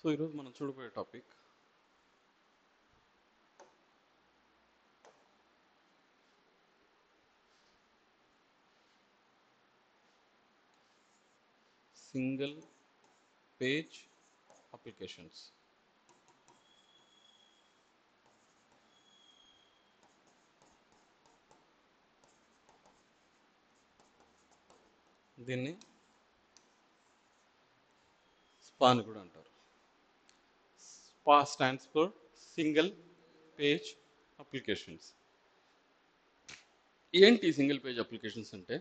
So ఈరోజు మనం చూడబోయే టాపిక్ సింగిల్ పేజ్ అప్లికేషన్స్. దీన్ని స్పా అని కూడా అంటారు. Spa stands for single page applications. ఏంటి సింగిల్ పేజ్ అప్లికేషన్స్ అంటే,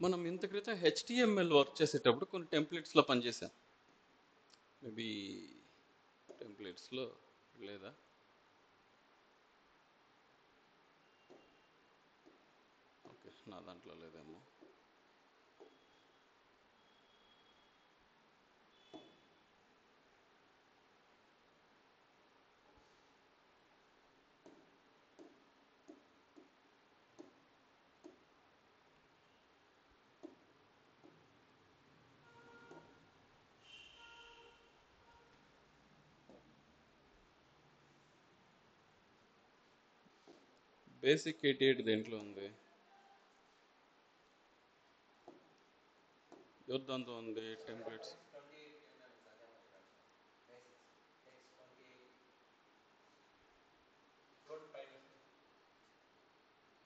మనం ఇంత క్రితం HTML వర్క్ చేసేటప్పుడు కొన్ని టెంప్లెట్స్లో పనిచేసాం. మేబీ టెంప్లెట్స్లో లేదా ఓకే నా దాంట్లో లేదేమో. బేసిక్ 88 దేంట్లో ఉంది, ఎవరి దాంతో ఉంది టెంప్లెట్స్?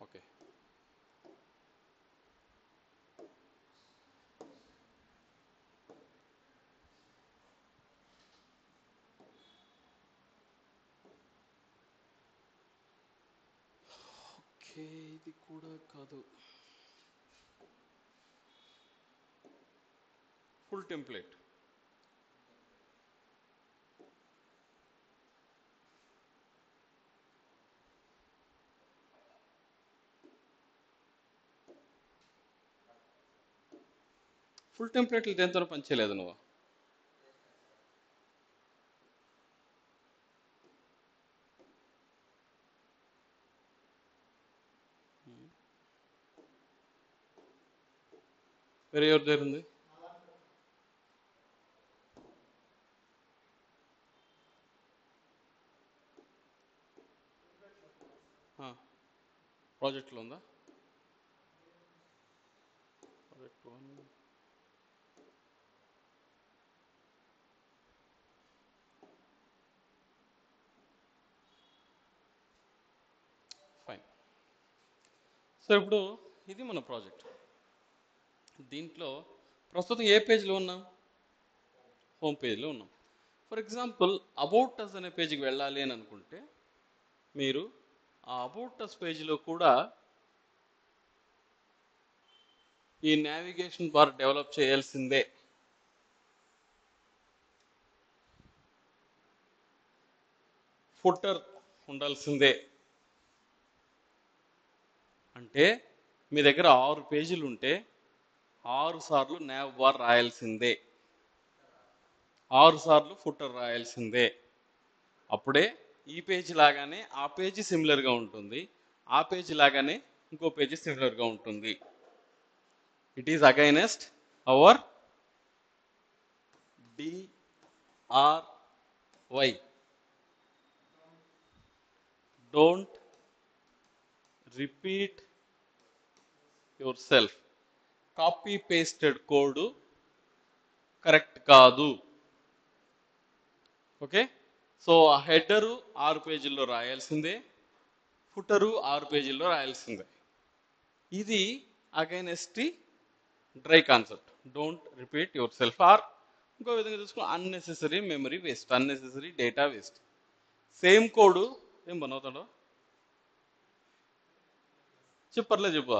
ఓకే, ఓకే ఇది కూడా కాదు. Full template. ఫుల్ టెంప్లెట్లు దేంతో పనిచేయలేదు నువ్వు. వేరే ఎవరి దగ్గర ఉంది? ప్రాజెక్ట్లో ఉందా? Project 1 fine. సో ఇప్పుడు ఇది మన ప్రాజెక్ట్. దీంట్లో ప్రస్తుతం ఏ పేజ్లో ఉన్నాం? హోమ్ పేజ్లో ఉన్నాం. ఫర్ ఎగ్జాంపుల్ అబౌట్ అస్ అనే పేజీకి వెళ్ళాలి అని అనుకుంటే, మీరు ఆ అబౌట్ అస్ పేజీలో కూడా ఈ నావిగేషన్ బార్ డెవలప్ చేయాల్సిందే. ఫుటర్ ఉండాల్సిందే. అంటే మీ దగ్గర 6 పేజీలు ఉంటే 6 సార్లు nav బార్ రాయాల్సిందే, 6 సార్లు ఫుటర్ రాయాల్సిందే. అప్పుడే ఈ పేజీ లాగానే ఆ పేజీ సిమిలర్గా ఉంటుంది, ఆ పేజీ లాగానే ఇంకో పేజీ సిమిలర్గా ఉంటుంది. It is against our DRY, don't repeat your self. Copy pasted code correct కాదు. ఓకే, సో ఆ హెడరు 6 పేజీల్లో రాయాల్సిందే, ఫుటరు 6 పేజీల్లో రాయాల్సిందే. ఇది against dry concept, don't repeat your self. Or ఇంకో విధంగా చూసుకుని unnecessary memory waste, unnecessary data waste. Same code ఏం బనవుతాడో చెప్పర్లే చెప్పు.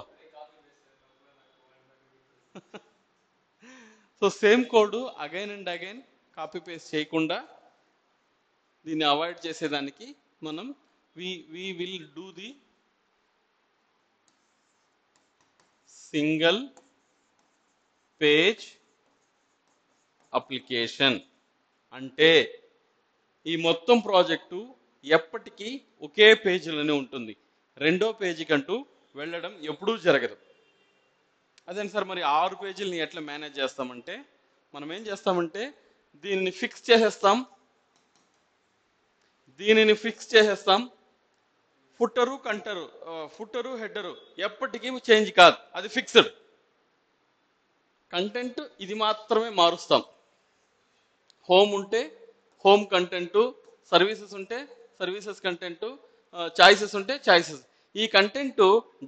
So same code again and again copy paste చేయకుండా దీన్ని అవాయిడ్ చేసేదానికి మనం we will do the single page application. అంటే ఈ మొత్తం ప్రాజెక్టు ఎప్పటికీ ఒకే పేజీలోనే ఉంటుంది, రెండో పేజీ కంటూ వెళ్ళడం ఎప్పుడూ జరగదు. అదే సార్ మరి 6 పేజీలని ఎట్లా మేనేజ్ చేస్తామంటే, మనం ఏం చేస్తామంటే దీనిని ఫిక్స్ చేసేస్తాం, దీనిని ఫిక్స్ చేసేస్తాం. ఫుటరు హెడరు ఎప్పటికీ చేంజ్ కాదు, అది ఫిక్స్డ్. కంటెంట్ ఇది మాత్రమే మారుస్తాం. హోమ్ ఉంటే హోమ్ కంటెంట్, సర్వీసెస్ ఉంటే సర్వీసెస్ కంటెంట్, చాయిసెస్ ఉంటే చాయిసెస్. ఈ కంటెంట్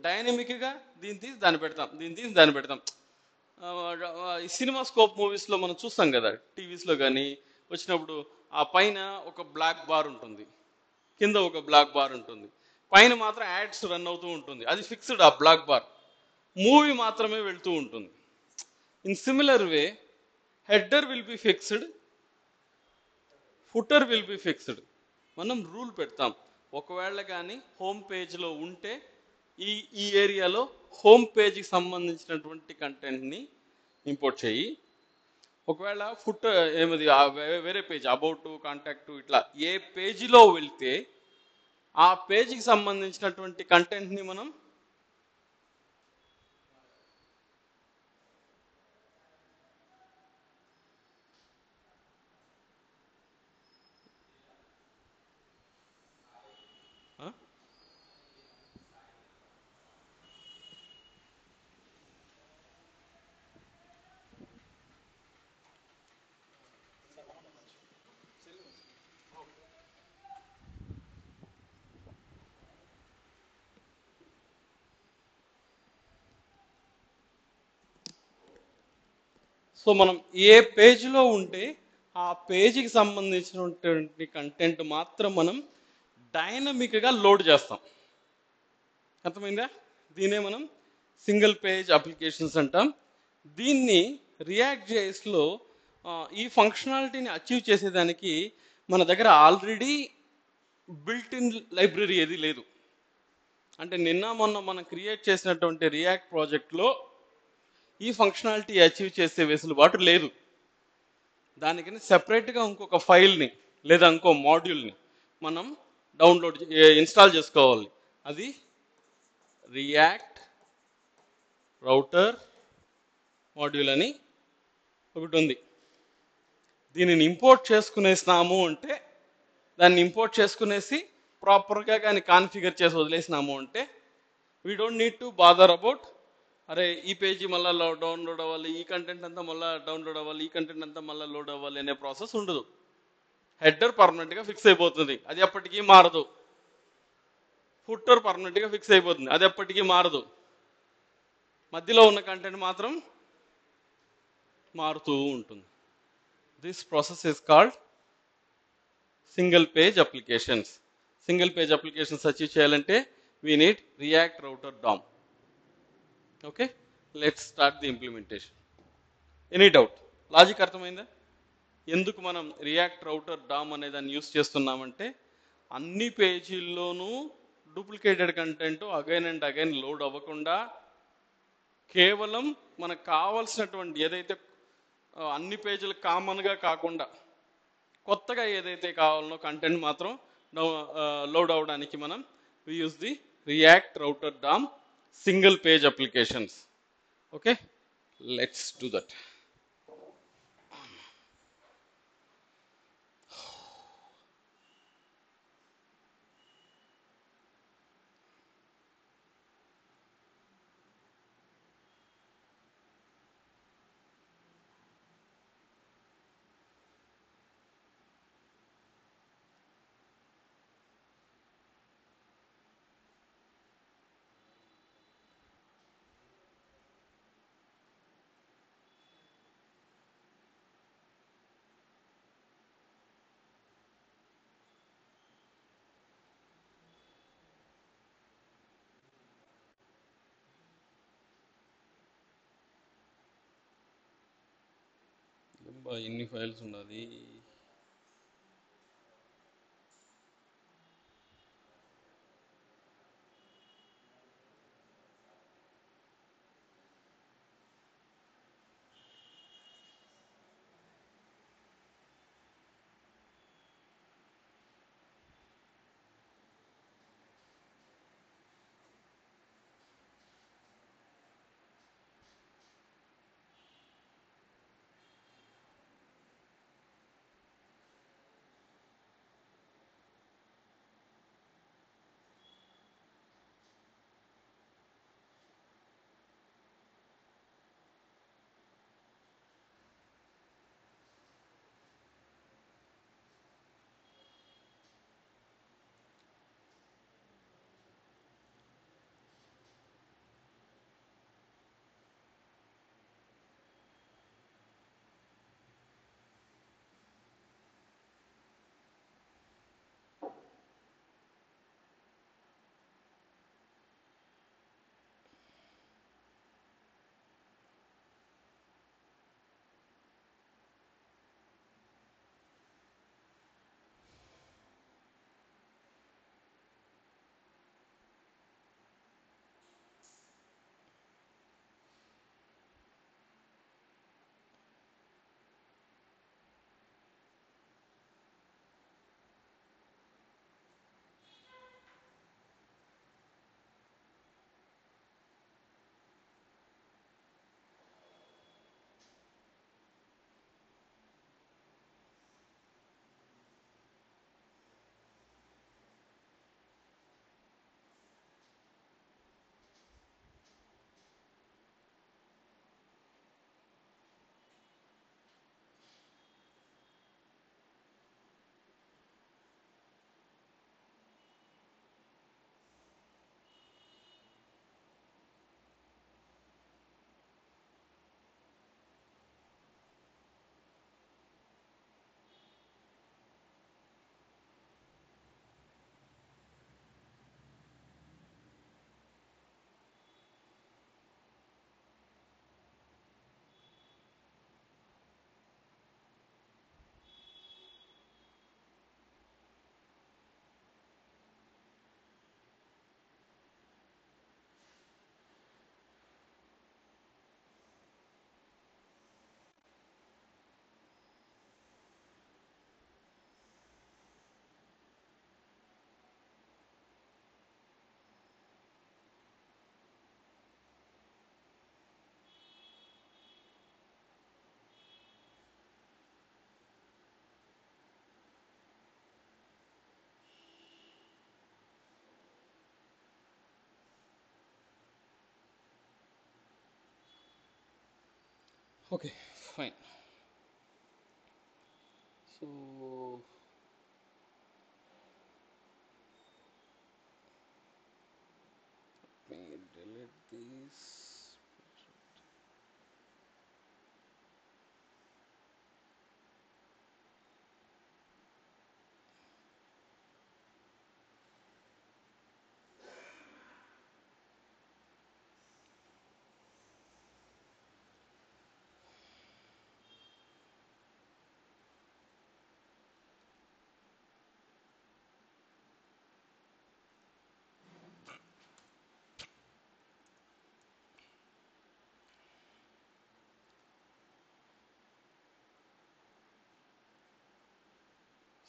డైనమిక్గా దీన్ని తీసి దాన్ని పెడతాం, దీన్ని తీసి దాన్ని పెడతాం. ఈ సినిమా స్కోప్ మూవీస్లో మనం చూస్తాం కదా, టీవీస్లో కానీ వచ్చినప్పుడు ఆ పైన ఒక బ్లాక్ బార్ ఉంటుంది, కింద ఒక బ్లాక్ బార్ ఉంటుంది, పైన మాత్రం యాడ్స్ రన్ అవుతూ ఉంటుంది, అది ఫిక్స్డ్. ఆ బ్లాక్ బార్ మూవీ మాత్రమే వెళ్తూ ఉంటుంది. In similar way header will be fixed, footer will be fixed. మనం రూల్ పెడతాం, ఒకవేళ కానీ హోమ్ పేజ్లో ఉంటే ఈ ఈ ఏరియాలో హోమ్ పేజ్కి సంబంధించినటువంటి కంటెంట్ని ఇంపోర్ట్ చేయి. ఒకవేళ ఏమది వేరే పేజ్ అబౌట్, కాంటాక్ట్, ఇట్లా ఏ పేజీలో వెళ్తే ఆ పేజీకి సంబంధించినటువంటి కంటెంట్ని మనం సో మనం ఏ పేజీలో ఉంటే ఆ పేజీకి సంబంధించినటువంటి కంటెంట్ మాత్రం మనం డైనమిక్గా లోడ్ చేస్తాం. అర్థమైందా? దీనే మనం సింగిల్ పేజ్ అప్లికేషన్స్ అంటాం. దీన్ని రియాక్ట్ జేఎస్లో ఈ ఫంక్షనాలిటీని అచీవ్ చేసేదానికి మన దగ్గర ఆల్రెడీ బిల్ట్ ఇన్ లైబ్రరీ ఏది లేదు. అంటే నిన్న మొన్న మనం క్రియేట్ చేసినటువంటి రియాక్ట్ ప్రాజెక్ట్లో ఈ ఫంక్షనాలిటీ అచీవ్ చేసే వెసులుబాటు లేదు. దానికని సెపరేట్గా ఇంకొక ఫైల్ని లేదా ఇంకో మాడ్యూల్ని మనం ఇన్స్టాల్ చేసుకోవాలి. అది రియాక్ట్ రౌటర్ మాడ్యూల్ అని ఒకటి ఉంది. దీనిని ఇంపోర్ట్ చేసుకునేసినాము అంటే, దాన్ని ఇంపోర్ట్ చేసుకునేసి ప్రాపర్గా కానీ కాన్ఫిగర్ చేసి వదిలేసినాము అంటే we don't need to bother about అరే ఈ పేజీ మళ్ళీ డౌన్లోడ్ అవ్వాలి, ఈ కంటెంట్ అంతా మళ్ళీ డౌన్లోడ్ అవ్వాలి, ఈ కంటెంట్ అంతా మళ్ళీ లోడ్ అవ్వాలి అనే ప్రాసెస్ ఉండదు. హెడర్ పర్మనెంట్గా ఫిక్స్ అయిపోతుంది, అది ఎప్పటికీ మారదు. ఫుటర్ పర్మనెంట్గా ఫిక్స్ అయిపోతుంది, అది ఎప్పటికీ మారదు. మధ్యలో ఉన్న కంటెంట్ మాత్రం మారుతూ ఉంటుంది. This process is called single page applications. Single page applications achieve చేయాలంటే we need React router DOM. Okay, let's start the implementation. Any doubt? Logic అర్థమైందా? ఎందుకు మనం రియాక్ట్ రౌటర్ డామ్ అనే దాన్ని యూస్ చేస్తున్నామంటే, అన్ని పేజీల్లోనూ duplicated content again and again load అవ్వకుండా, కేవలం మనకు కావాల్సినటువంటి ఏదైతే అన్ని పేజీలు కామన్గా కాకుండా కొత్తగా ఏదైతే కావాలనో కంటెంట్ మాత్రం లోడ్ అవడానికి మనం we use the React router DOM single page applications. Okay, let's do that. ఎన్ని ఫైల్స్ ఉన్నది? Okay, fine. So let me delete these.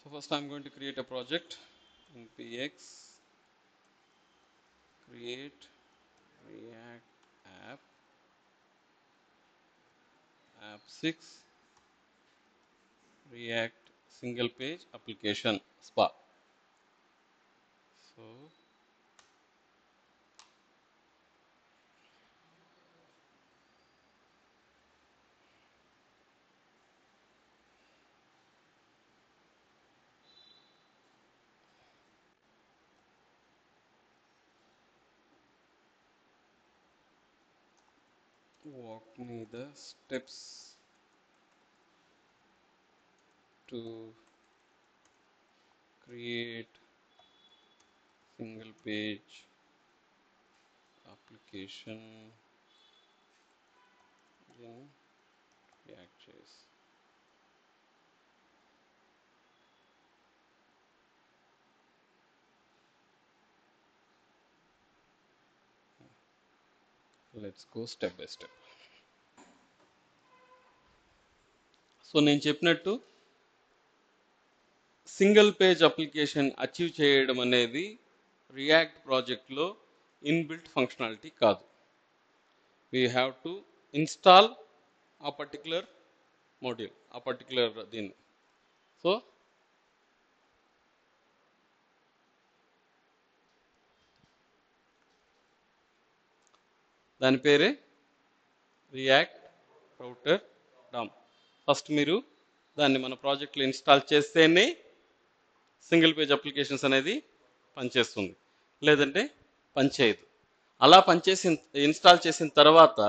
So first I'm going to create a project in px create react app app6 react single page application spa. So walk me the steps to create single page application in React.js. Let's go step by step. So నేను చెప్పినట్టు single page application achieve చేయడం అనేది react ప్రాజెక్ట్లో inbuilt functionality కాదు. We have to install ఆ particular module, ఆ particular దీన్ని. So దాని పేరే రియాక్ట్ రౌటర్ డామ్. ఫస్ట్ మీరు దాన్ని మన ప్రాజెక్ట్లో ఇన్స్టాల్ చేస్తేనే సింగిల్ పేజ్ అప్లికేషన్స్ అనేది పనిచేస్తుంది, లేదంటే పనిచేయదు. అలా ఇన్స్టాల్ చేసిన తర్వాత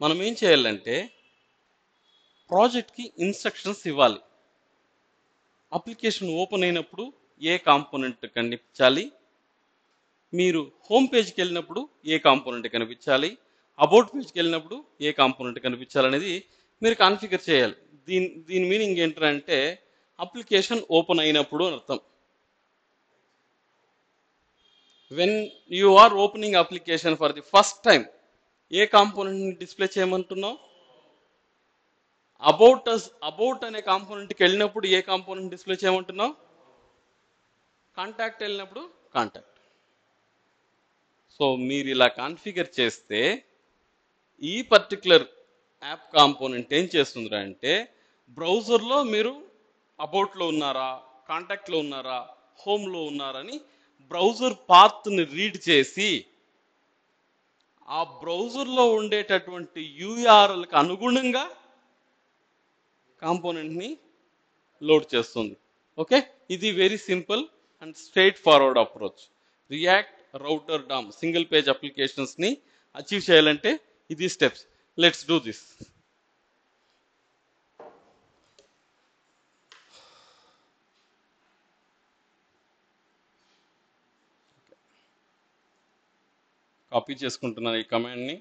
మనం ఏం చేయాలంటే ప్రాజెక్ట్కి ఇన్స్ట్రక్షన్స్ ఇవ్వాలి. అప్లికేషన్ ఓపెన్ అయినప్పుడు ఏ కాంపోనెంట్ కనిపించాలి, మీరు హోమ్ పేజ్కి వెళ్ళినప్పుడు ఏ కాంపోనెంట్ కనిపించాలి, అబౌట్ పేజ్కి వెళ్ళినప్పుడు ఏ కాంపోనెంట్ కనిపించాలనేది మీరు కాన్ఫిగర్ చేయాలి. దీని మీనింగ్ ఏంటంటే అప్లికేషన్ ఓపెన్ అయినప్పుడు అని అర్థం. When you are opening application for the first time ఏ కాంపోనెంట్ని డిస్ప్లే చేయమంటున్నావు? అబౌట్ అనే కాంపోనెంట్కి వెళ్ళినప్పుడు ఏ కాంపోనెంట్ డిస్ప్లే చేయమంటున్నావు? కాంటాక్ట్ వెళ్ళినప్పుడు కాంటాక్ట్. సో మీరు ఇలా కాన్ఫిగర్ చేస్తే ఈ పర్టికులర్ యాప్ కాంపోనెంట్ ఏం చేస్తుందిరా అంటే బ్రౌజర్లో మీరు అబౌట్లో ఉన్నారా, కాంటాక్ట్లో ఉన్నారా, హోమ్లో ఉన్నారని బ్రౌజర్ పాత్ని రీడ్ చేసి ఆ బ్రౌజర్లో ఉండేటటువంటి యూఆర్ఎల్కి అనుగుణంగా కాంపోనెంట్ని లోడ్ చేస్తుంది. ఓకే, ఇది very simple and straightforward approach. React router DOM single page అప్లికేషన్స్ని అచీవ్ చేయాలంటే ఇది steps. Let's do this. Copy చేసుకుంటున్నాను ఈ కమాండ్ని.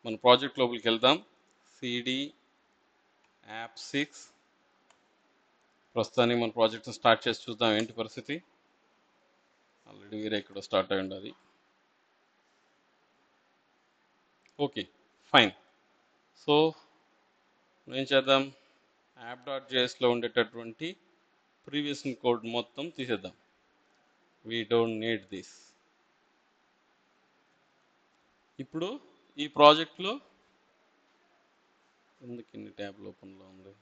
మన ప్రాజెక్ట్ లోపలికి వెళ్దాం. CD app6. ప్రస్తుతానికి మన ప్రాజెక్ట్ని స్టార్ట్ చేసి చూద్దాం ఏంటి పరిస్థితి. ఆల్రెడీ వేరే ఇక్కడ స్టార్ట్ అయి ఉండాలి. Okay, fine. సో ఏం చేద్దాం, app.jsలో ఉండేటటువంటి ప్రీవియస్ కోడ్ మొత్తం తీసేద్దాం. We don't need this. ఇప్పుడు ఈ ప్రాజెక్ట్లో ఎందుకు ఇన్ని ట్యాబ్లు ఓపెన్లో ఉంది?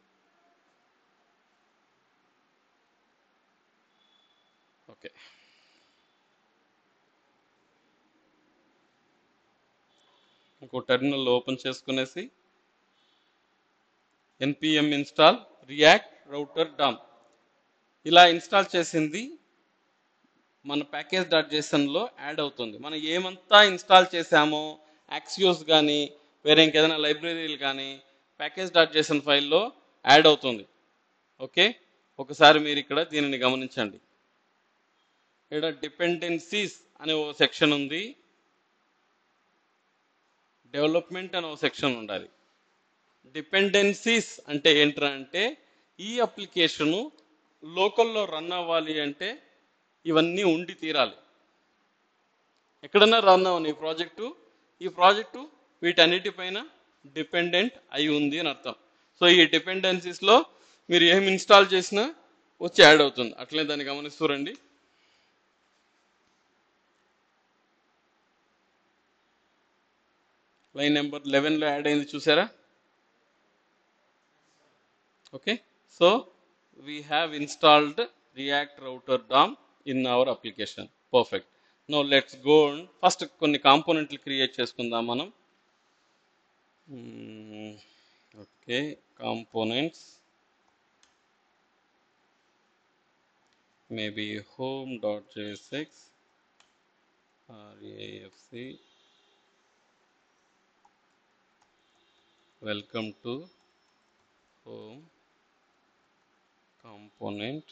ఓకే, ఇంకో టెర్మినల్ ఓపెన్ చేసుకునేసి npm install react router dom ఇలా ఇన్స్టాల్ చేసింది మన ప్యాకేజ్ డాట్ జేసన్లో యాడ్ అవుతుంది. మనం ఏమంతా ఇన్స్టాల్ చేసామో యాక్సియోస్ కానీ వేరే ఇంకేదైనా లైబ్రరీలు కానీ ప్యాకేజ్ డాట్ జేసన్ ఫైల్లో యాడ్ అవుతుంది. ఓకే, ఒకసారి మీరు ఇక్కడ దీనిని గమనించండి. ఇక్కడ డిపెండెన్సీస్ అనే ఓ సెక్షన్ ఉంది, డెవలప్మెంట్ అనే ఓ సెక్షన్ ఉండాలి. డిపెండెన్సీస్ అంటే ఏంట్రా అంటే ఈ అప్లికేషను లోకల్లో రన్ అవ్వాలి అంటే ఇవన్నీ ఉండి తీరాలి. ఎక్కడన్నా రన్ అవ్వని ఈ ప్రాజెక్టు వీటన్నిటిపైన డిపెండెంట్ అయి ఉంది అని అర్థం. సో ఈ డిపెండెన్సీస్లో మీరు ఏం ఇన్స్టాల్ చేసినా వచ్చి యాడ్ అవుతుంది. అట్లే దాన్ని గమనిస్తూ రండి. లైన్ నెంబర్ 11లో యాడ్ అయింది చూసారా? Okay, so we have installed react router DOM in our application. Perfect. Now let's go on. First కొన్ని కాంపోనెంట్లు క్రియేట్ చేసుకుందాం మనం. Okay, components maybe home.jsx rafc welcome to home component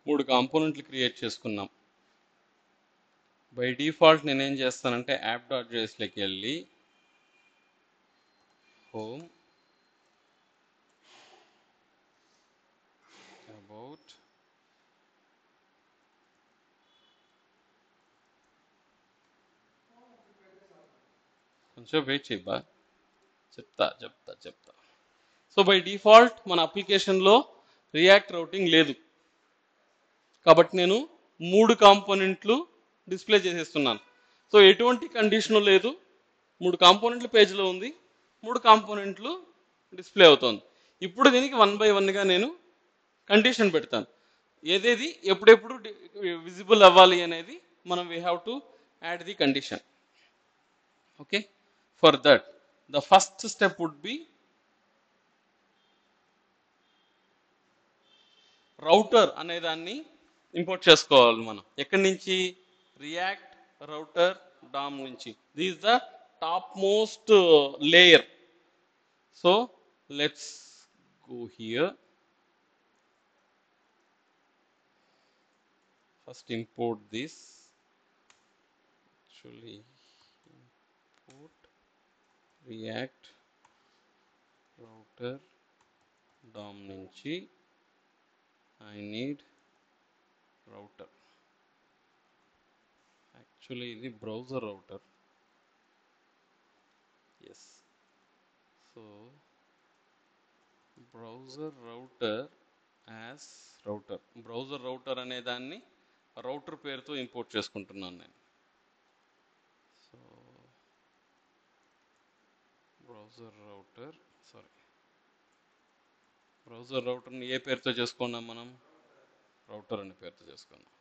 మూడు కాంపోనెంట్లు క్రియేట్ చేసుకున్నాం. By default నేనేం చేస్తానంటే app.jsలోకి వెళ్ళి home about కొంచెం wait చేయబ్బా, చెప్తా. సో బై డిఫాల్ట్ మన అప్లికేషన్లో రియాక్ట్ రౌటింగ్ లేదు కాబట్టి నేను 3 కాంపోనెంట్లు డిస్ప్లే చేసేస్తున్నాను. సో ఎటువంటి కండిషను లేదు, 3 కాంపోనెంట్లు పేజ్లో ఉంది, 3 కాంపోనెంట్లు డిస్ప్లే అవుతుంది. ఇప్పుడు దీనికి 1 by 1గా నేను కండిషన్ పెడతాను. ఏదేది ఎప్పుడెప్పుడు విజిబుల్ అవ్వాలి అనేది మనం we have to add the condition. Okay, for that the first step would be router అనే దాన్ని ఇంపోర్ట్ చేసుకోవాలి మనం. ఎక్కడి నుంచి? రియాక్ట్ రౌటర్ డామ్ నుంచి. This the top most layer. So let's go here. First import this. Actually import react router DOM నుంచి I need router. Actually ఇది browser router. Yes, so browser router as router. browser router అనే దాన్ని router పేరుతో import చేసుకుంటున్నాను నేను. So browser రౌటర్ని ఏ పేరుతో చేసుకున్నాం మనం? రౌటర్ అనే పేరుతో చేసుకున్నాం.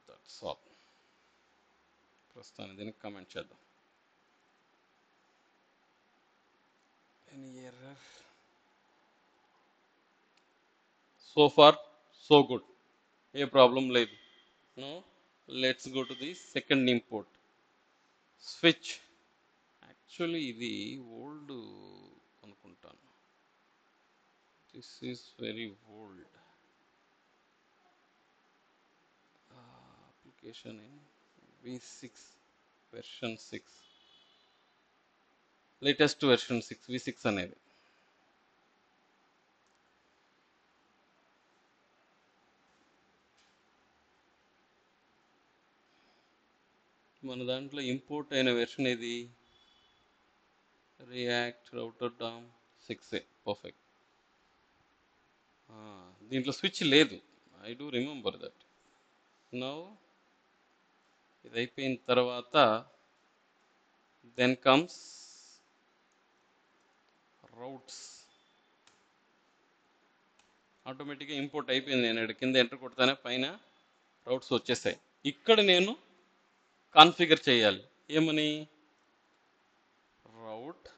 That's all. ప్రస్తుతానికి దీనికి కమెంట్ చేద్దాం. Any error? So far so good, ఏ ప్రాబ్లం లేదు. No, let's go to the second import. Switch. Actually ఇది ఓల్డ్ అనుకుంటాను. This is very old. application in V6 version 6 latest version 6 V6 అనేది మన దాంట్లో ఇంపోర్ట్ అయిన వెర్షన్ ఏది రియాక్ట్ రౌటర్ డామ్ 6 పర్ఫెక్ట్ దీంట్లో స్విచ్ లేదు I do remember that now ఇది అయిపోయిన తర్వాత దెన్ కమ్స్ రౌట్స్ ఆటోమేటిక్గా ఇంపోర్ట్ అయిపోయింది నేను ఇక్కడ కింద ఎంటర్ కొడతానే పైన రౌట్స్ వచ్చేసాయి ఇక్కడ నేను కాన్ఫిగర్ చేయాలి ఏమని route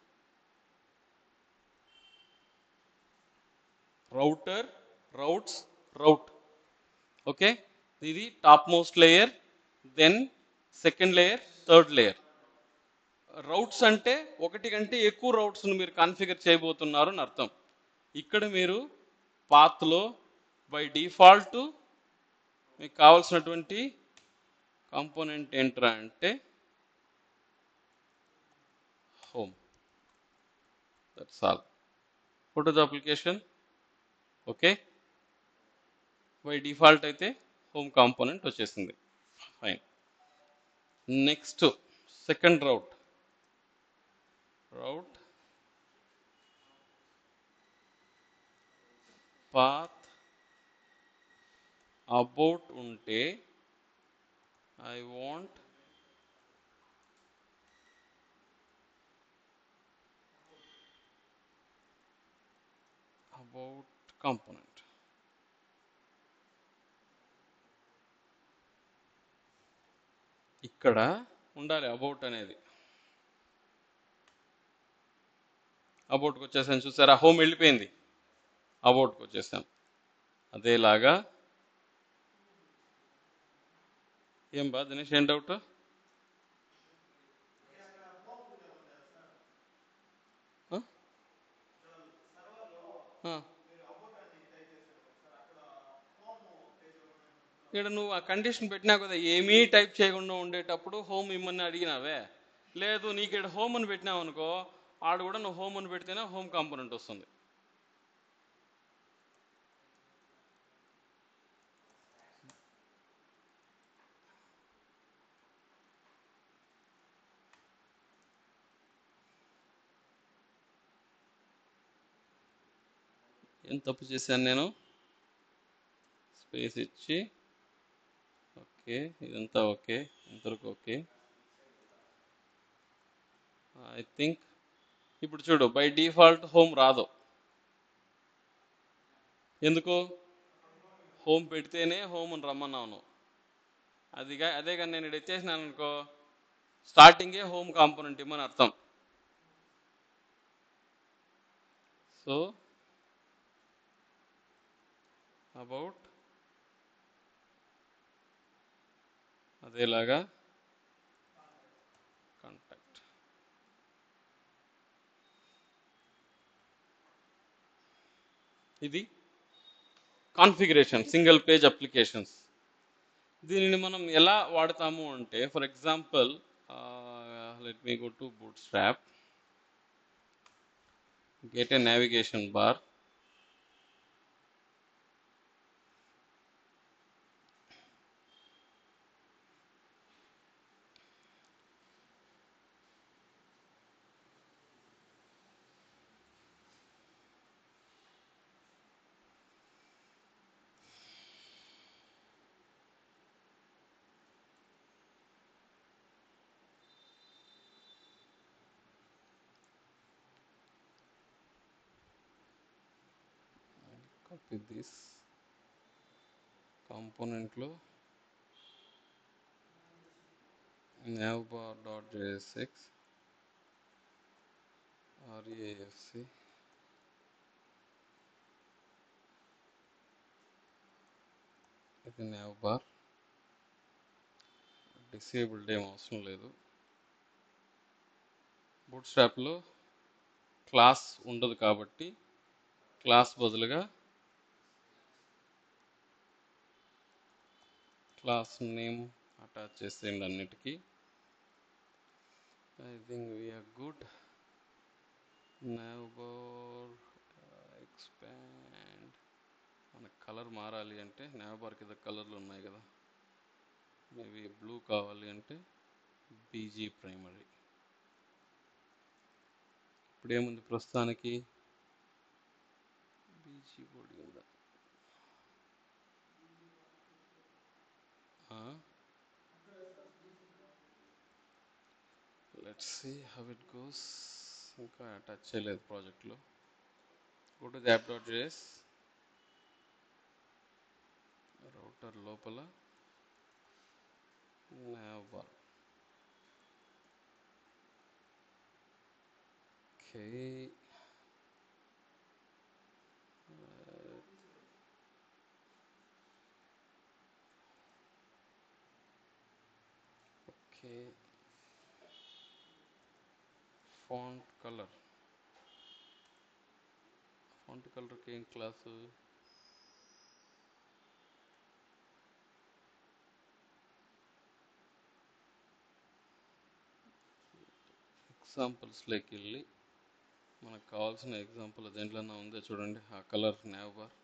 router routes route okay ఇది top most layer then second layer third layer routes అంటే ఒకటి కంటే ఎక్కువ రౌట్స్ను మీరు కాన్ఫిగర్ చేయబోతున్నారు అని అర్థం ఇక్కడ మీరు పాత్లో బై డిఫాల్ట్ మీకు కావాల్సినటువంటి కాంపోనెంట్ ఏంట్రా అంటే home that's all photo the application okay by default అయితే హోమ్ కాంపోనెంట్ వచ్చేసింది fine next second route path about ఉంటే ఐ వాంట్ అబౌట్ కాంపోనెంట్ ఇక్కడ ఉండాలి అబౌట్ అనేది అబౌట్కి వచ్చేసాను చూసారా హోమ్ వెళ్ళిపోయింది అబౌట్కి వచ్చేసాం అదేలాగా ఏం బా దినేష్ ఏం డౌట్ ఇక్కడ నువ్వు ఆ కండిషన్ పెట్టినావు కదా ఏమీ టైప్ చేయకుండా ఉండేటప్పుడు హోమ్ ఇమ్మని అడిగినావే లేదు నీకు ఇక్కడ హోమ్ అని పెట్టినావు అనుకో ఆడు కూడా నువ్వు హోమ్ అని పెడితేనే హోమ్ కాంపోనెంట్ వస్తుంది ఏం తప్పు చేశాను నేను స్పేస్ ఇచ్చి ఓకే ఇదంతా ఓకే ఇంతవరకు ఓకే ఐ థింక్ ఇప్పుడు చూడు బై డిఫాల్ట్ హోమ్ రాదు ఎందుకు హోమ్ పెడితేనే హోమ్ అని రమ్మన్నాను అదే కానీ నేను ఇక్కడ ఇచ్చేసినాను అనుకో స్టార్టింగే హోమ్ కాంపోనెంట్ ఇమ్మని అర్థం సో అబౌట్ అదేలాగా కాంటాక్ట్ ఇది కాన్ఫిగరేషన్ సింగిల్ పేజ్ అప్లికేషన్స్ దీనిని మనం ఎలా వాడతాము అంటే for example let me go to bootstrap get a navigation bar copy this component lo navbar.jsx refc ఇది navbar డిసేబుల్డ్ ఏం అవసరం లేదు బూట్స్ట్రాప్లో క్లాస్ ఉండదు కాబట్టి క్లాస్ బదులుగా క్లాస్ నేమ్ అటాచ్ చేసేయండి అన్నిటికీ. I think we're good. Navbar expand. మన కలర్ మారాలి అంటే నావ్బార్ కింద కలర్లు ఉన్నాయి కదా, మేబీ బ్లూ కావాలి అంటే బీజీ ప్రైమరీ. ఇప్పుడు ఏముంది ప్రస్తుతానికి, బీజీ బోర్డు ఉందా? Let's see how it goes. ఇంకా అటాచ్ చేయలేదు ప్రాజెక్ట్లో. Go to the app.js, router లోపల navbar. Okay, okay. ఫాంట్ కలర్కి ఏం క్లాసు? ఎగ్జాంపుల్స్లోకి వెళ్ళి మనకు కావాల్సిన ఎగ్జాంపుల్ దేంట్లోనే ఉందో చూడండి, ఆ కలర్ నావ్బార్.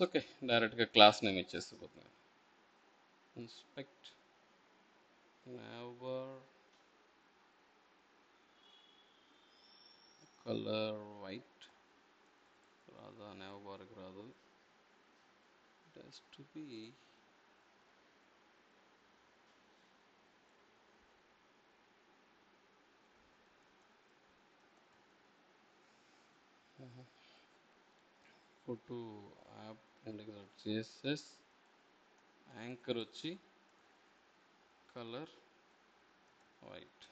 ఓకే, డైరెక్ట్గా క్లాస్ నేమ్ ఇచ్చేసిపోతున్నాను. Inspect navbar colour white. రాదా? నావ్బార్కి రాదు. It has to be go to app index.css, anchor వచ్చి కలర్ వైట్.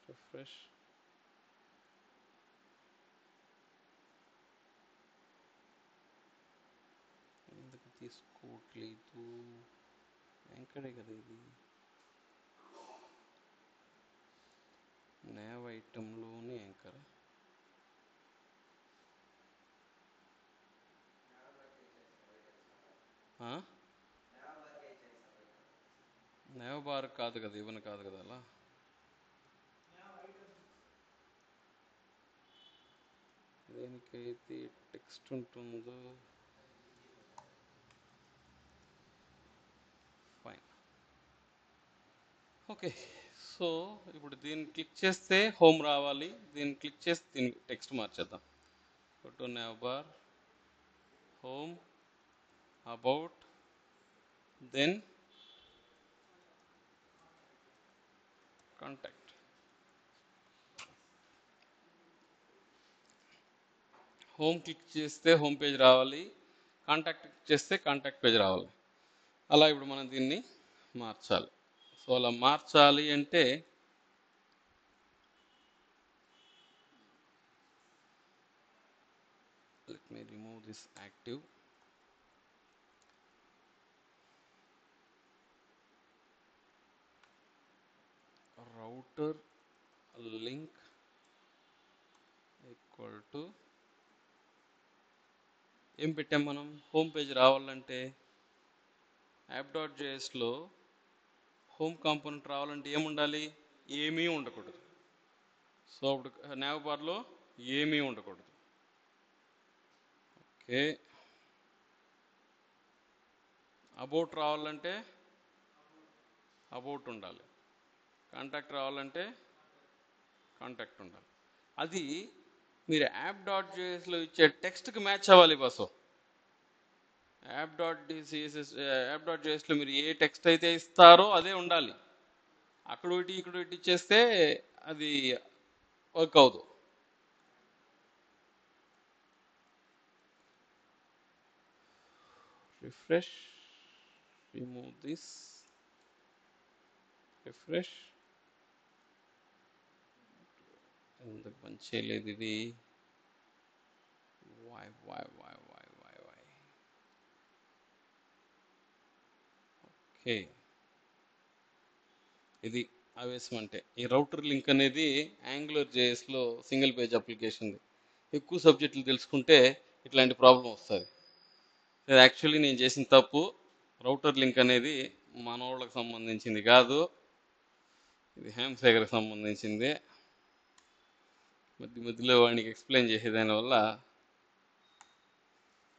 రిఫ్రెష్. ఎందుకు తీసుకోవట్లేదు? యాంకరే కదా ఇది. Now ఐటెంలోని anchor. నావ్బార్ కాదు కదా, ఇవన్నీ కాదు కదా. అలా దేనికైతే టెక్స్ట్ ఉంటుందో. ఫైన్. ఓకే, సో ఇప్పుడు దీన్ని క్లిక్ చేస్తే హోమ్ రావాలి. దీన్ని క్లిక్ చేస్తే దీన్ని టెక్స్ట్ మార్చేద్దాం. Go to navbar, home, about, then contact. Home click చేస్తే హోమ్ పేజ్ రావాలి, కాంటాక్ట్ క్లిక్ చేస్తే కాంటాక్ట్ పేజ్ రావాలి. అలా ఇప్పుడు మనం దీన్ని మార్చాలి. సో అలా మార్చాలి అంటే let me remove this active. Router link equal to ఏం పెట్టాం మనం? హోమ్ పేజ్ రావాలంటే app.jsలో హోమ్ కాంపోనెంట్ రావాలంటే ఏముండాలి? ఏమీ ఉండకూడదు. సో అప్పుడు నావ్బార్లో ఏమీ ఉండకూడదు. ఓకే, అబౌట్ రావాలంటే అబౌట్ ఉండాలి, కాంటాక్ట్ రావాలంటే కాంటాక్ట్ ఉండాలి. అది మీరు యాప్ డాట్ జేఎస్లో ఇచ్చే టెక్స్ట్కి మ్యాచ్ అవ్వాలి బస్సు. యాప్ డాట్ జేఎస్లో మీరు ఏ టెక్స్ట్ అయితే ఇస్తారో అదే ఉండాలి. అక్కడ ఒకటి ఇక్కడ ఒకటి ఇచ్చేస్తే అది వర్క్ అవ్వదు. Refresh, remove this, refresh. ఎందుకు పని చేయలేదు ఇది? Why why why why why why okay, ఇది ఆవేశం అంటే. ఈ రౌటర్ లింక్ అనేది యాంగులర్ జేఎస్లో సింగిల్ పేజ్ అప్లికేషన్. ఎక్కువ సబ్జెక్టులు తెలుసుకుంటే ఇట్లాంటి ప్రాబ్లం వస్తుంది. యాక్చువల్లీ నేను చేసిన తప్పు. రౌటర్ లింక్ అనేది మనోళ్ళకి సంబంధించింది కాదు, ఇది హేమశేఖర్కి సంబంధించింది. మధ్యలో వాడికి ఎక్స్ప్లెయిన్ చేసేదానివల్ల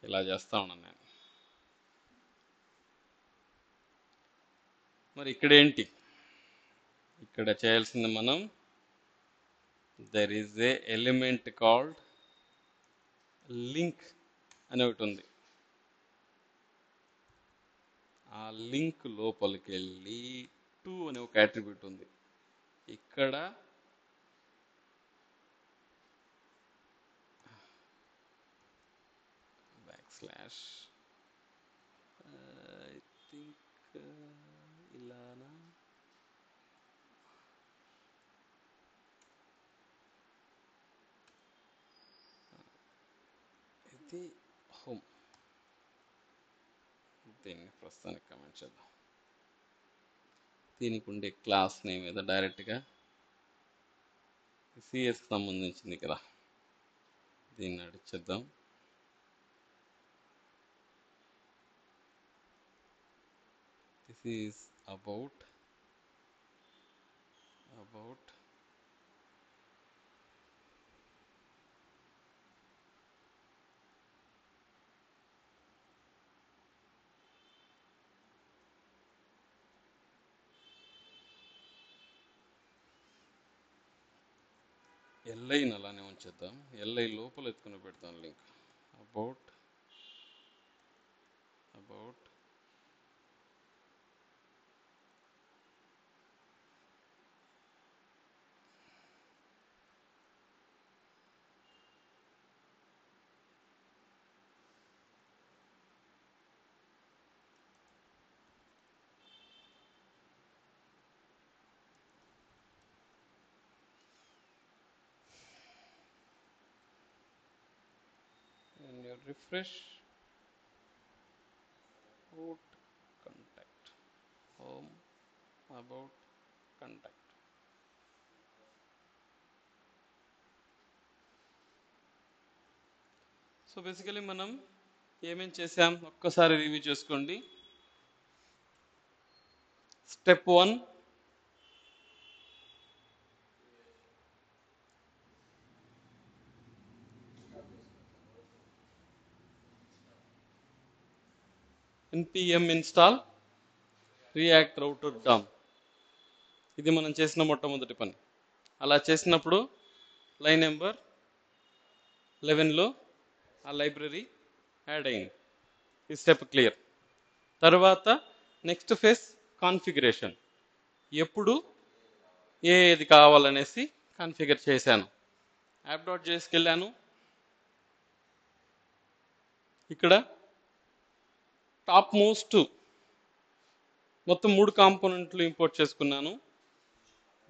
ఇలా చేస్తా ఉన్నాను నేను. మరి ఇక్కడ ఏంటి? ఇక్కడ చేయాల్సింది మనం, there is a element called link అని ఒకటి ఉంది. ఆ లింక్ లోపలికి వెళ్ళి టు అనే ఒక అట్రిబ్యూట్ ఉంది. ఇక్కడ బ్యాక్స్లాష్ ఐ థింక్ ఇలానా, ఇది హోమ్. దీన్ని ప్రస్తుతానికి కమెంట్ చేద్దాం. దీనికి ఉండే క్లాస్ నేమ్ ఏదో డైరెక్ట్గా సిఎస్కి సంబంధించింది కదా, దీన్ని అడిచేద్దాం. దిస్ ఈజ్ అబౌట్ ఎల్ఐని అలానే ఉంచేద్దాం. ఎల్ఐ లోపల ఎత్తుకుని పెడతాం link. About refresh, root contact, home, about, contact. So basically మనం ఏమేం చేసాం ఒక్కసారి రివ్యూ చేసుకోండి. Step 1, npm install react router DOM. ఇది మనం చేసిన మొట్టమొదటి పని. అలా చేసినప్పుడు లైన్ నెంబర్ 11లో ఆ లైబ్రరీ యాడ్ అయింది. ఈ స్టెప్ క్లియర్. తర్వాత నెక్స్ట్ ఫేజ్ కాన్ఫిగరేషన్. ఎప్పుడు ఏది కావాలనేసి కాన్ఫిగర్ చేశాను. యాప్ డాట్ జేఎస్కి వెళ్ళాను. ఇక్కడ టాప్ మోస్ట్ మొత్తం 3 కాంపోనెంట్లు ఇంపోర్ట్ చేసుకున్నాను.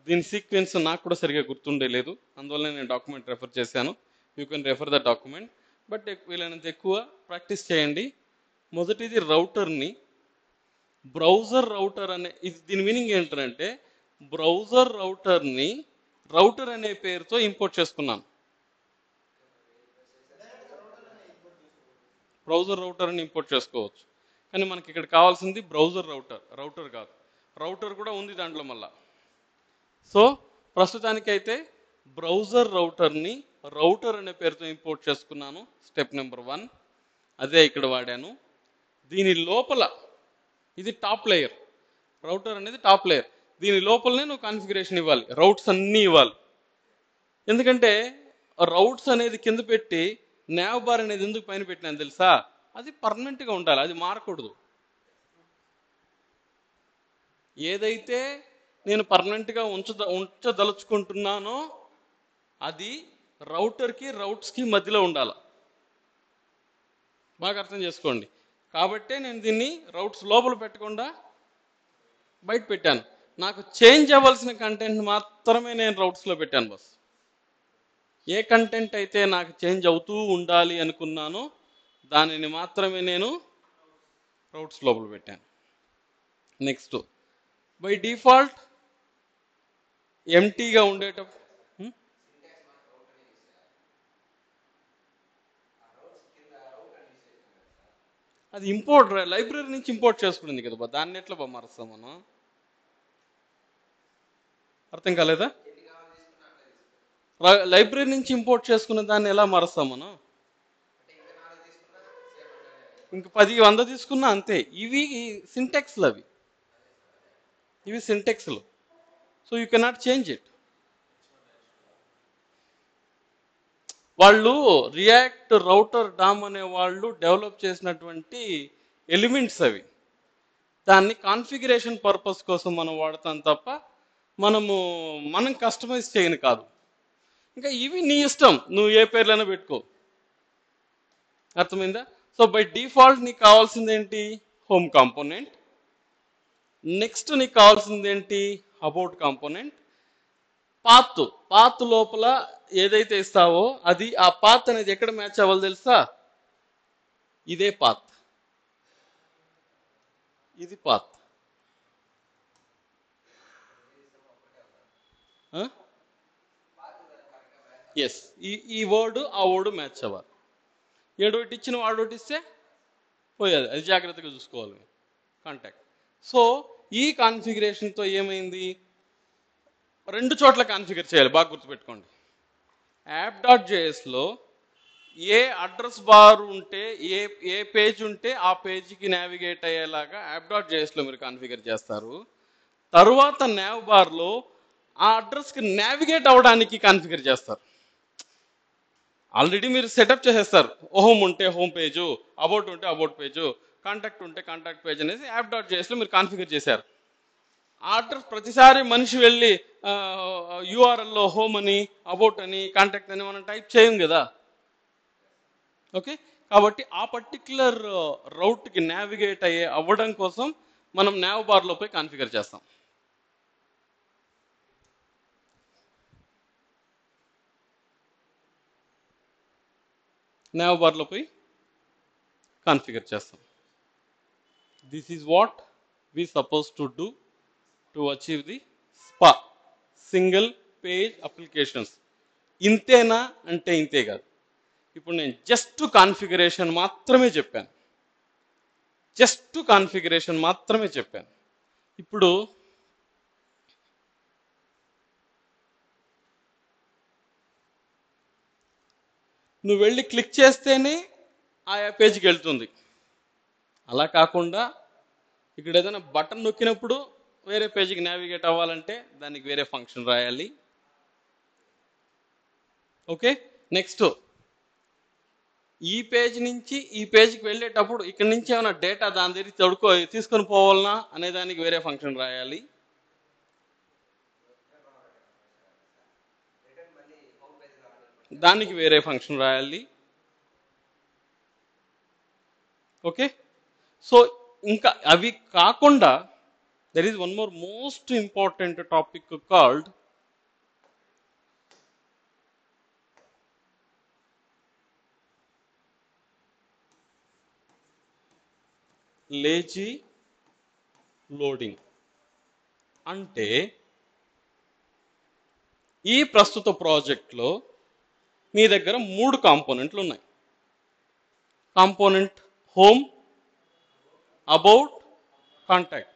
దీని సీక్వెన్స్ నాకు కూడా సరిగా గుర్తుండేలేదు, అందువల్ల నేను డాక్యుమెంట్ రెఫర్ చేశాను. You can refer the document, but వీలైనంత ఎక్కువ ప్రాక్టీస్ చేయండి. మొదటిది రౌటర్ని, బ్రౌజర్ రౌటర్ అనే, ఇది దీని మీనింగ్ ఏంటంటే బ్రౌజర్ రౌటర్ని రౌటర్ అనే పేరుతో ఇంపోర్ట్ చేసుకున్నాను. బ్రౌజర్ రౌటర్ అని ఇంపోర్ట్ చేసుకోవచ్చు, కానీ మనకి ఇక్కడ కావాల్సింది బ్రౌజర్ రౌటర్ కాదు. రౌటర్ కూడా ఉంది దాంట్లో మళ్ళా. సో ప్రస్తుతానికైతే బ్రౌజర్ రౌటర్ని రౌటర్ అనే పేరుతో ఇంపోర్ట్ చేసుకున్నాను. స్టెప్ నెంబర్ 1 అదే ఇక్కడ వాడాను. దీని లోపల ఇది టాప్ లేయర్, రౌటర్ అనేది టాప్ లేయర్. దీని లోపలనే నువ్వు కాన్ఫిగరేషన్ ఇవ్వాలి, రౌట్స్ అన్నీ ఇవ్వాలి. ఎందుకంటే రౌట్స్ అనేది కింద పెట్టి nav బార్ అనేది ఎందుకు పైన పెట్టినాను తెలుసా? అది పర్మనెంట్గా ఉండాలి, అది మారకూడదు. ఏదైతే నేను పర్మనెంట్గా ఉంచదలుచుకుంటున్నానో అది రౌట్స్కి మధ్యలో ఉండాలి. బాగా అర్థం చేసుకోండి. కాబట్టే నేను దీన్ని రౌట్స్ లోపల పెట్టకుండా బయట పెట్టాను. నాకు చేంజ్ అవ్వాల్సిన కంటెంట్ మాత్రమే నేను రౌట్స్లో పెట్టాను బస్. ఏ కంటెంట్ అయితే నాకు చేంజ్ అవుతూ ఉండాలి అనుకున్నానో దానిని మాత్రమే నేను రౌట్స్ లోపల పెట్టాను. నెక్స్ట్, బై డిఫాల్ట్ ఎంటీగా ఉండేటప్పుడు అది ఇంపోర్ట్ లైబ్రరీ నుంచి ఇంపోర్ట్ చేసుకునేది కదా, దాన్ని ఎట్లా మారుస్తాం మనం? అర్థం కాలేదా? లైబ్రరీ నుంచి ఇంపోర్ట్ చేసుకున్న దాన్ని ఎలా మారుస్తాం మనం? ఇంక 10, 100 తీసుకున్నా అంతే. ఇవి సింటెక్స్లు, ఇవి సింటెక్స్లు. So you cannot change it. వాళ్ళు రియాక్ట్ రౌటర్ డామ్ అనే వాళ్ళు డెవలప్ చేసినటువంటి ఎలిమెంట్స్ అవి. దాన్ని కాన్ఫిగరేషన్ పర్పస్ కోసం మనం వాడతాం తప్ప మనం కస్టమైజ్ చేయను కాదు. ఇంకా ఇవి నీ ఇష్టం, నువ్వు ఏ పేర్లైనా పెట్టుకో. అర్థమైందా? సో బై డిఫాల్ట్ నీకు కావాల్సింది ఏంటి? Home component. నెక్స్ట్ నీకు కావాల్సింది ఏంటి? About component. పాత్ లోపల ఏదైతే ఇస్తావో అది, ఆ పాత్ అనేది ఎక్కడ మ్యాచ్ అవ్వాలి తెలుసా? ఇదే పాత్, ఇది పాత్. ఎస్, ఈ వర్డ్ ఆ వర్డ్ మ్యాచ్ అవ్వాలి. ఏడోటి ఇచ్చిన వాడు ఒకటి ఇస్తే పోయేది, అది జాగ్రత్తగా చూసుకోవాలి కాంటాక్ట్. సో ఈ కాన్ఫిగరేషన్తో ఏమైంది? 2 చోట్ల కాన్ఫిగర్ చేయాలి, బాగా గుర్తుపెట్టుకోండి. app.jsలో ఏ అడ్రస్ బార్ ఉంటే, ఏ పేజ్ ఉంటే ఆ పేజ్కి నావిగేట్ అయ్యేలాగా app.jsలో మీరు కాన్ఫిగర్ చేస్తారు. తరువాత nav బార్లో ఆ అడ్రస్కి నావిగేట్ అవ్వడానికి కాన్ఫిగర్ చేస్తారు. ఆల్రెడీ మీరు సెటప్ చేసేస్తారు. హోమ్ ఉంటే హోమ్ పేజు, అబౌట్ ఉంటే అబౌట్ పేజు, కాంటాక్ట్ ఉంటే కాంటాక్ట్ పేజ్ అనేసి app.jsలో మీరు కాన్ఫిగర్ చేశారు. ఆ అడ్రస్ ప్రతిసారి మనిషి వెళ్ళి యూఆర్ఎల్లో హోమ్ అని, అబౌట్ అని, కాంటాక్ట్ అని మనం టైప్ చేయం కదా. ఓకే, కాబట్టి ఆ పర్టిక్యులర్ రౌట్కి నావిగేట్ అవ్వడం కోసం మనం nav బార్లో పోయి కాన్ఫిగర్ చేస్తాం. nav బార్లో పోయి కాన్ఫిగర్ చేస్తాం. This is what we suppose to do to achieve the SPA, single page applications. ఇంతేనా అంటే ఇంతే కాదు. ఇప్పుడు నేను జస్ట్ కాన్ఫిగరేషన్ మాత్రమే చెప్పాను, ఇప్పుడు నువ్వు వెళ్ళి క్లిక్ చేస్తేనే ఆయా పేజ్కి వెళ్తుంది. అలా కాకుండా ఇక్కడ ఏదైనా బటన్ నొక్కినప్పుడు వేరే పేజ్కి నావిగేట్ అవ్వాలంటే దానికి వేరే ఫంక్షన్ రాయాలి. ఓకే, నెక్స్ట్ ఈ పేజ్ నుంచి ఈ పేజ్కి వెళ్ళేటప్పుడు ఇక్కడ నుంచి ఏమైనా డేటా దాని దగ్గర తీసుకొని పోవాలనా అనే దానికి వేరే ఫంక్షన్ రాయాలి. దానికి వేరే ఫంక్షన్ రాయాలి. ఓకే, సో ఇంకా అవి కాకుండా there is one more most important topic called lazy loading. అంటే ఈ ప్రస్తుత ప్రాజెక్ట్లో మీ దగ్గర 3 కాంపోనెంట్లు ఉన్నాయి. Component home, about, contact.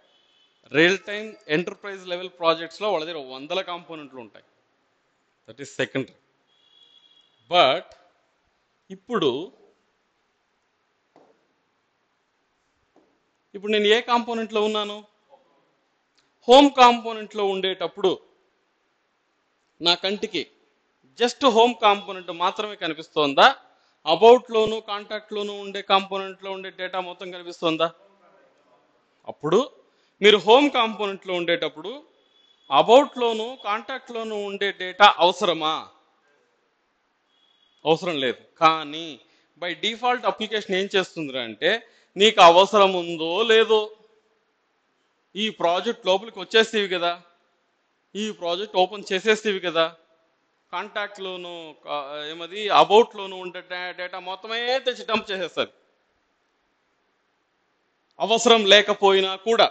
Real time enterprise level ప్రాజెక్ట్స్లో వాళ్ళ దగ్గర 100 కాంపోనెంట్లు ఉంటాయి. That is secondary. బట్ ఇప్పుడు నేను ఏ కాంపోనెంట్లో ఉన్నాను? హోమ్ కాంపోనెంట్లో ఉండేటప్పుడు నా కంటికి జస్ట్ హోమ్ కాంపోనెంట్ మాత్రమే కనిపిస్తోందా, అబౌట్లోను కాంటాక్ట్లోను ఉండే కాంపోనెంట్లో ఉండే డేటా మొత్తం కనిపిస్తోందా? అప్పుడు మీరు హోమ్ కాంపోనెంట్లో ఉండేటప్పుడు అబౌట్లోను కాంటాక్ట్లోను ఉండే డేటా అవసరమా? అవసరం లేదు. కానీ బై డిఫాల్ట్ అప్లికేషన్ ఏం చేస్తుంది అంటే, నీకు అవసరం ఉందో లేదో ఈ ప్రాజెక్ట్ లోపలికి వచ్చేస్తేవి కదా, ఈ ప్రాజెక్ట్ ఓపెన్ చేసేస్తేవి కదా, కాంటాక్ట్లోను ఏమది అబౌట్లోను ఉండే డేటా మొత్తమే తెచ్చి డంప్ చేసేస్తుంది అవసరం లేకపోయినా కూడా.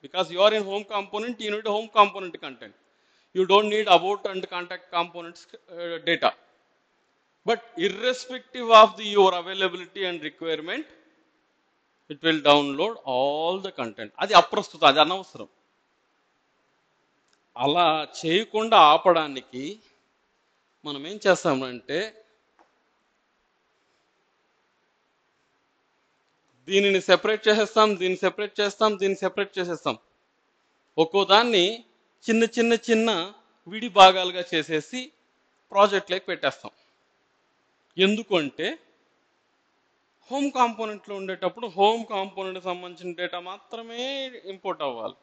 Because you are in home component, you need home component content, you don't need about and contact components data. But irrespective of the your availability and requirement, it will download all the content. అది అప్రస్తుతం, అది అనవసరం. అలా చేయకుండా ఆపడానికి మనం ఏం చేస్తామంటే, దీనిని సెపరేట్ చేసేస్తాం, దీన్ని సెపరేట్ చేస్తాం, దీన్ని సెపరేట్ చేసేస్తాం. ఒక్కో దాన్ని చిన్న చిన్న చిన్న విడి భాగాలుగా చేసేసి ప్రాజెక్ట్లోకి పెట్టేస్తాం. ఎందుకంటే హోమ్ కాంపోనెంట్లో ఉండేటప్పుడు హోమ్ కాంపోనెంట్కి సంబంధించిన డేటా మాత్రమే ఇంపోర్ట్ అవ్వాలి,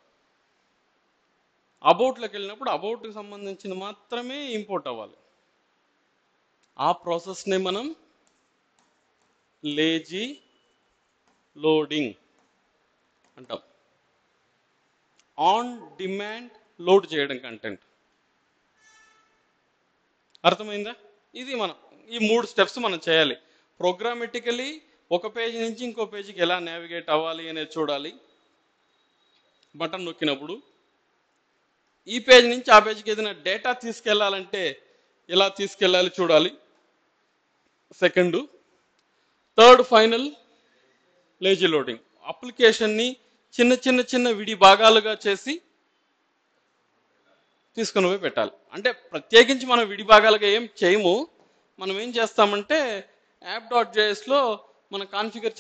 అబౌట్లోకి వెళ్ళినప్పుడు అబౌట్కి సంబంధించిన మాత్రమే ఇంపోర్ట్ అవ్వాలి. ఆ ప్రాసెస్ని మనం లేజీ లోడింగ్ అంటాం. ఆన్ డిమాండ్ లోడ్ చేయడం కంటెంట్. అర్థమైందా? ఇది మనం ఈ 3 స్టెప్స్ మనం చేయాలి. ప్రోగ్రామెటికలీ ఒక పేజీ నుంచి ఇంకో పేజీకి ఎలా నావిగేట్ అవ్వాలి అనేది చూడాలి. బటన్ నొక్కినప్పుడు ఈ పేజ్ నుంచి ఆ పేజీకి ఏదైనా డేటా తీసుకెళ్లాలంటే ఎలా తీసుకెళ్ళాలి చూడాలి. Second. Third, final, lazy loading. అప్లికేషన్ని చిన్న చిన్న చిన్న విడి భాగాలుగా చేసి తీసుకుని పోయి పెట్టాలి. అంటే ప్రత్యేకించి మనం విడి భాగాలుగా ఏం చేయము. మనం ఏం చేస్తామంటే app.jsలో మనం కాన్ఫిగర్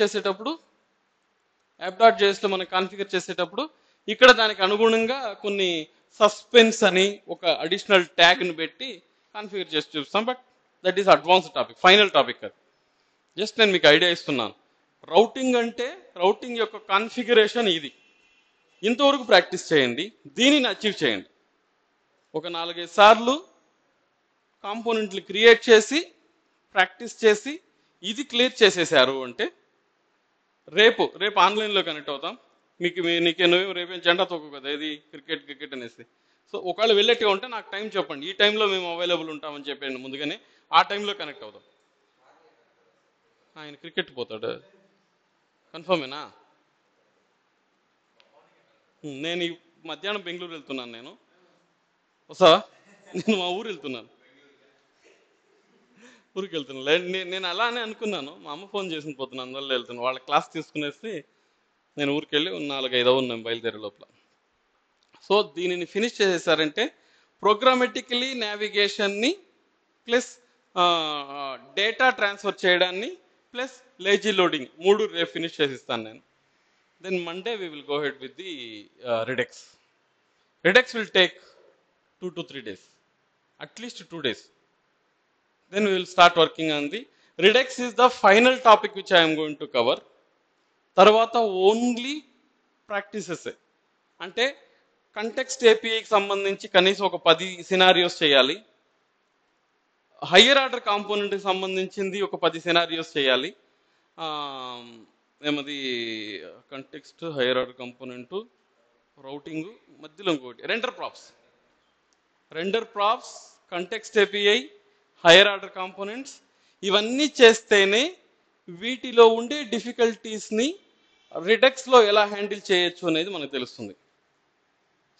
చేసేటప్పుడు ఇక్కడ దానికి అనుగుణంగా కొన్ని సస్పెన్స్ అని ఒక అడిషనల్ ట్యాగ్ని పెట్టి కాన్ఫిగర్ చేసి చూస్తాం. But that is advanced topic, final topic. అది జస్ట్ నేను మీకు ఐడియా ఇస్తున్నాను. రౌటింగ్ అంటే రౌటింగ్ యొక్క కాన్ఫిగరేషన్ ఇది. ఇంతవరకు ప్రాక్టీస్ చేయండి, దీనిని అచీవ్ చేయండి. ఒక 4-5 సార్లు కాంపోనెంట్లు క్రియేట్ చేసి ప్రాక్టీస్ చేసి ఇది క్లియర్ చేసేసారు అంటే రేపు ఆన్లైన్లో కనెక్ట్ అవుతాం. నీకేమో రేపేం జెండా తోకు కదా, ఇది క్రికెట్ అనేసి. సో ఒకవేళ వెళ్ళేట్టుగా ఉంటే నాకు టైం చెప్పండి, ఈ టైంలో మేము అవైలబుల్ ఉంటామని చెప్పండి ముందుగానే. ఆ టైంలో కనెక్ట్ అవుతాం. ఆయన క్రికెట్ పోతాడు, కన్ఫర్మేనా? నేను ఈ మధ్యాహ్నం బెంగళూరు వెళ్తున్నాను. నేను మా ఊరు వెళ్తున్నాను, ఊరికి వెళ్తున్నాను. నేను అలానే అనుకున్నాను, మా అమ్మ ఫోన్ చేసిన పోతున్నాను, అందువల్ల వెళ్తున్నాను. వాళ్ళ క్లాస్ తీసుకునేసి నేను ఊరికి వెళ్ళి 4-5 ఉన్నాను బయలుదేరే లోపల. సో దీనిని ఫినిష్ చేసేసారంటే ప్రోగ్రామెటికలీ నావిగేషన్ని ప్లస్ డేటా ట్రాన్స్ఫర్ చేయడాన్ని ప్లస్ లేజీ లోడింగ్ 3 రేపు ఫినిష్ చేసిస్తాను నేను. Then Monday we will go head with the Redux. Redux will take 2 to 3 days, at least 2 days. Then we will start working on the Redux. Is the final topic which I am going to cover. Tarvata only practices. అంటే context ఏపీఐకి సంబంధించి కనీసం ఒక 10 scenarios చేయాలి. Higher order కాంపోనెంట్కి సంబంధించింది ఒక 10 scenarios చేయాలి. ఏమది context, higher order component, routing, మధ్యలో ఇంకోటి render props, context API, higher order components. ఇవన్నీ చేస్తేనే వీటిలో ఉండే డిఫికల్టీస్ని రిడక్స్లో ఎలా హ్యాండిల్ చేయొచ్చు అనేది మనకు తెలుస్తుంది.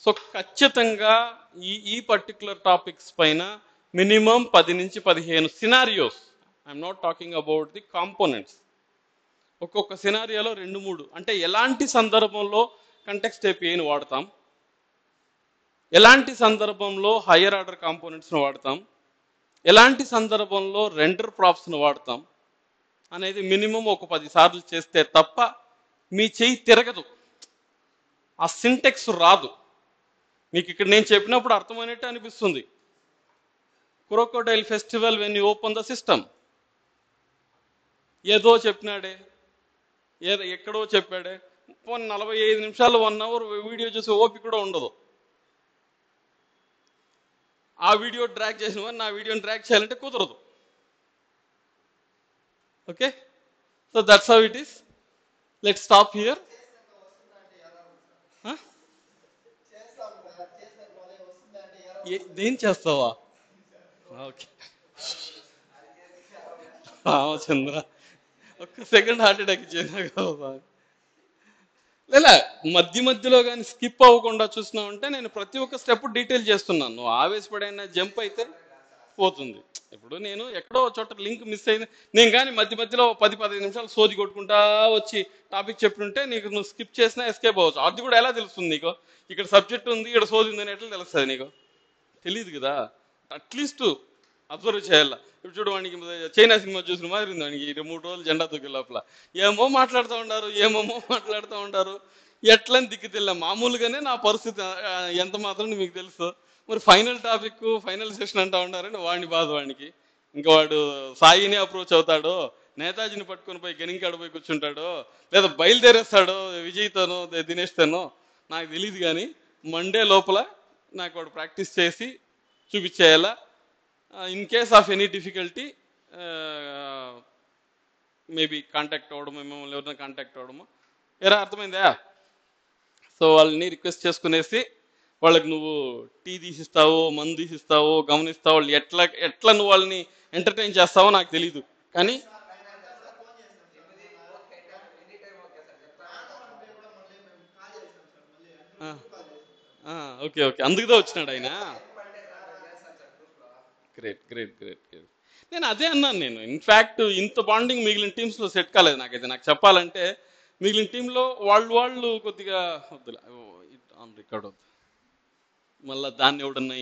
సో ఖచ్చితంగా ఈ పర్టికులర్ టాపిక్స్ పైన మినిమం 10 నుంచి 15 scenarios, I'm not talking about the components, ఒక్కొక్క సినారియోలో 2-3, అంటే ఎలాంటి సందర్భంలో కంటెక్స్ట్ ఏపీఐని వాడతాం, ఎలాంటి సందర్భంలో హయ్యర్ ఆర్డర్ కాంపోనెంట్స్ను వాడతాం, ఎలాంటి సందర్భంలో రెండర్ ప్రాప్స్ను వాడతాం అనేది మినిమం ఒక 10 సార్లు చేస్తే తప్ప మీ చెయ్యి తిరగదు, ఆ సింటెక్స్ రాదు. మీకు ఇక్కడ నేను చెప్పినప్పుడు అర్థమైనట్టు అనిపిస్తుంది, crocodile festival when you open the system. ఏదో చెప్పినాడే, ఎక్కడో చెప్పాడే, 45 నిమిషాలు 1 అవర్ వీడియో చూసి ఓపిక కూడా ఉండదు. ఆ వీడియో డ్రాగ్ చేసిన వాడిని నా వీడియోని డ్రాగ్ చేయాలంటే కుదరదు. Okay, so that's how it is. Let's stop here. దేం చేస్తావా? ఓకే రామచంద్ర, ఒక్క సెకండ్ హార్ట్ అటాక్ ఇచ్చేదా? లేదా మధ్య మధ్యలో కానీ స్కిప్ అవ్వకుండా చూసినావంటే నేను ప్రతి ఒక్క స్టెప్ డీటెయిల్ చేస్తున్నాను. నువ్వు ఆవేశపడైనా జంప్ అయితే పోతుంది. ఇప్పుడు నేను ఎక్కడో చోట లింక్ మిస్ అయింది, నేను కానీ మధ్య మధ్యలో 10-15 నిమిషాలు సోది కొట్టుకుంటా వచ్చి టాపిక్ చెప్పుంటే నీకు నువ్వు స్కిప్ చేసినా ఎస్కేప్ అవ్వచ్చు. అది కూడా ఎలా తెలుస్తుంది నీకు? ఇక్కడ సబ్జెక్ట్ ఉంది, ఇక్కడ సోది ఉంది అని ఎట్లా తెలుస్తుంది నీకు? తెలియదు కదా. అట్లీస్ట్ అబ్జర్వ్ చేయాల. ఇప్పుడు చూడు, వాడికి చైనా సినిమా చూసిన మాదిరి ఉంది వాడికి 3 రోజులు జెండా తొక్కే లోపల. ఏమో మాట్లాడుతూ ఉంటారు, ఎట్లని దిక్కు తెలియ. మామూలుగానే నా పరిస్థితి ఎంత మాత్రం మీకు తెలుసు. మరి ఫైనల్ టాపిక్, ఫైనల్ సెషన్ అంటా ఉంటారంటే వాడిని బాధ వాడికి. ఇంకా వాడు సాయిని అప్రోచ్ అవుతాడో, నేతాజీని పట్టుకొని పోయి గెనింకాడ పోయి కూర్చుంటాడో, లేదా బయలుదేరేస్తాడో విజయ్తోనో దినేష్తోనో నాకు తెలియదు. కానీ మండే లోపల నాకు వాడు ప్రాక్టీస్ చేసి చూపించేయాలా. In case of any difficulty maybe contact అవ్వడము, మిమ్మల్ని ఎవరైనా కాంటాక్ట్ అవ్వడము. అర్థమైందా? సో వాళ్ళని రిక్వెస్ట్ చేసుకునేసి వాళ్ళకి నువ్వు టీ తీసిస్తావో, మందు తీసిస్తావో గమనిస్తావో, వాళ్ళు ఎట్లా నువ్వు వాళ్ళని ఎంటర్టైన్ చేస్తావో నాకు తెలీదు. కానీ ఓకే ఓకే, అందుకుదా వచ్చినాడు ఆయన. Great great great great. నేను అదే అన్నాను. నేను ఇన్ఫ్యాక్ట్ ఇంత బాండింగ్ మిగిలిన టీమ్స్లో సెట్ కాలేదు నాకైతే. నాకు చెప్పాలంటే మిగిలిన టీంలో వాళ్ళు కొద్దిగా వద్దులే, ఆన్ రికార్డ్ వద్దు, మళ్ళీ దాన్ని ఎవడన్నా